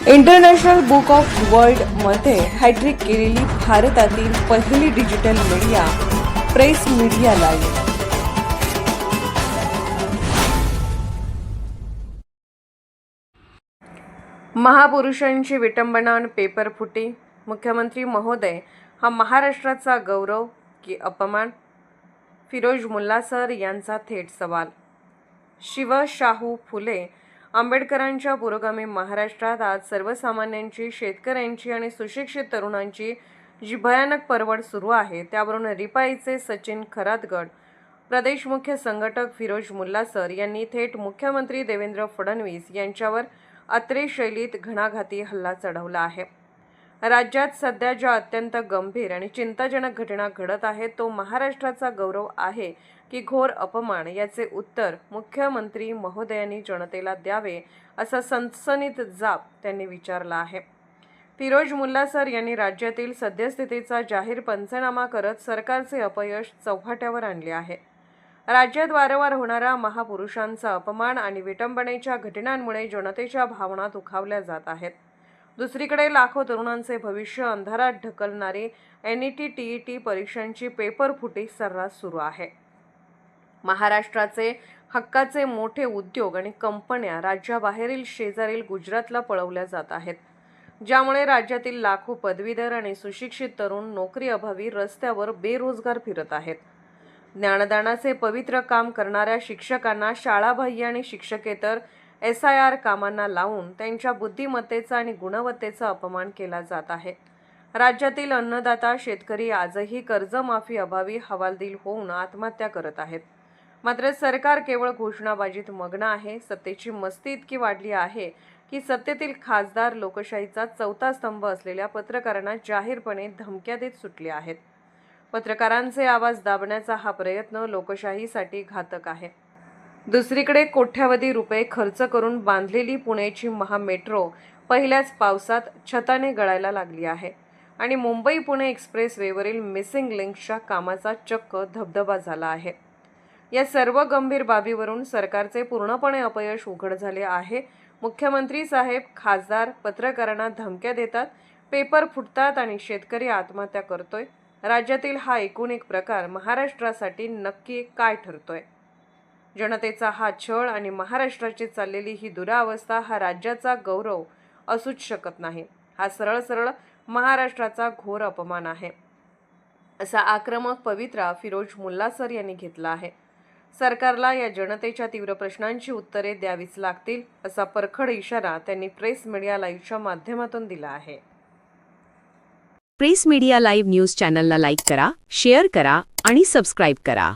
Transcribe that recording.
International book of वर्ल्डमध्ये hat trick केलेली भारतातील पहिली digital media press media live. महापुरुषांची विटंबना आणि पेपर फुटी. मुख्यमंत्री महोदय, हा महाराष्ट्राचा गौरव की अपमान? फिरोज मुल्ला सर यांचा थेट सवाल. शिव शाहू फुले आंबेडकरांच्या पुरोगामी महाराष्ट्रात आज सर्वसामान्यांची, शेतकऱ्यांची आणि सुशिक्षित तरुणांची जी भयानक परवड सुरू आहे, त्यावरून रिपाईचे सचिन खरातगड प्रदेश मुख्य संघटक फिरोज मुल्ला सर यांनी थेट मुख्यमंत्री देवेंद्र फडणवीस यांच्यावर अत्रे शैलीत घणाघाती हल्ला चढवला आहे. राज्यात सध्या ज्या अत्यंत गंभीर आणि चिंताजनक घटना घडत आहेत, तो महाराष्ट्राचा गौरव आहे की घोर अपमान, याचे उत्तर मुख्यमंत्री महोदयांनी जनतेला द्यावे, असा सनसनीत जाब त्यांनी विचारला आहे. फिरोज मुल्ला सर यांनी राज्यातील सद्यस्थितीचा जाहीर पंचनामा करत सरकारचे अपयश चव्हाट्यावर आणले आहे. राज्यात वारंवार होणारा महापुरुषांचा अपमान आणि विटंबनेच्या घटनांमुळे जनतेच्या भावना दुखावल्या जात आहेत. दुसरीकडे लाखो तरुणांचे भविष्य अंधारात ढकलणारी NET TET परीक्षांची पेपर फुटी सर्रास सुरू आहे. महाराष्ट्राचे हक्काचे मोठे उद्योग आणि कंपन्या राज्याबाहेरील शेजारील गुजरातला पळवल्या जात आहेत, ज्यामुळे राज्यातील लाखो पदवीधर आणि सुशिक्षित तरुण नोकरी अभावी रस्त्यावर बेरोजगार फिरत आहेत. ज्ञानदानाचे पवित्र काम करणाऱ्या शिक्षकांना शाळाबाह्य आणि शिक्षकेतर SIR कामांना लावून त्यांच्या बुद्धिमत्तेचा आणि गुणवत्तेचा अपमान केला जात आहे. राज्यातील अन्नदाता शेतकरी आजही कर्जमाफी अभावी हवालदिल होऊन आत्महत्या करत आहेत. मात्र सरकार केवळ घोषणाबाजीत मग्न आहे. सत्तेची मस्ती इतकी वाढली आहे की सत्तेतील खासदार लोकशाहीचा चौथा स्तंभ असलेल्या पत्रकारांना जाहीरपणे धमक्या देत सुटले आहेत. पत्रकारांचे आवाज दाबण्याचा हा प्रयत्न लोकशाहीसाठी घातक आहे. दुसरीकडे कोट्यावधी रुपये खर्च करून बांधलेली पुण्याची महामेट्रो पहिल्याच पावसात छताने गळायला लागली आहे आणि मुंबई-पुणे एक्सप्रेसवेवरील मिसिंग लिंक्सच्या कामाचा चक्क धबधबा झाला आहे. या सर्व गंभीर बाबीवरून सरकारचे पूर्णपणे अपयश उघड झाले आहे. मुख्यमंत्री साहेब, खासदार पत्रकारांना धमक्या देतात, पेपर फुटतात आणि शेतकरी आत्महत्या करतोय. राज्यातील हा एकूण एक प्रकार महाराष्ट्रासाठी नक्की काय ठरतोय? जनतेचा हा छळ आणि महाराष्ट्राची चाललेली ही दुरावस्था हा राज्याचा गौरव असूच शकत नाही. हा सरळ सरळ महाराष्ट्राचा घोर अपमान आहे, असा आक्रमक पवित्रा फिरोज मुल्ला सर यांनी घेतला आहे. सरकारला या जनतेच्या तीव्र प्रश्नांची उत्तरे द्यावीच लागतील, असा परखड इशारा त्यांनी प्रेस मीडिया लाईव्हच्या माध्यमातून दिला आहे. प्रेस मीडिया लाईव्ह न्यूज चॅनलला लाईक करा, शेअर करा आणि सबस्क्राईब करा.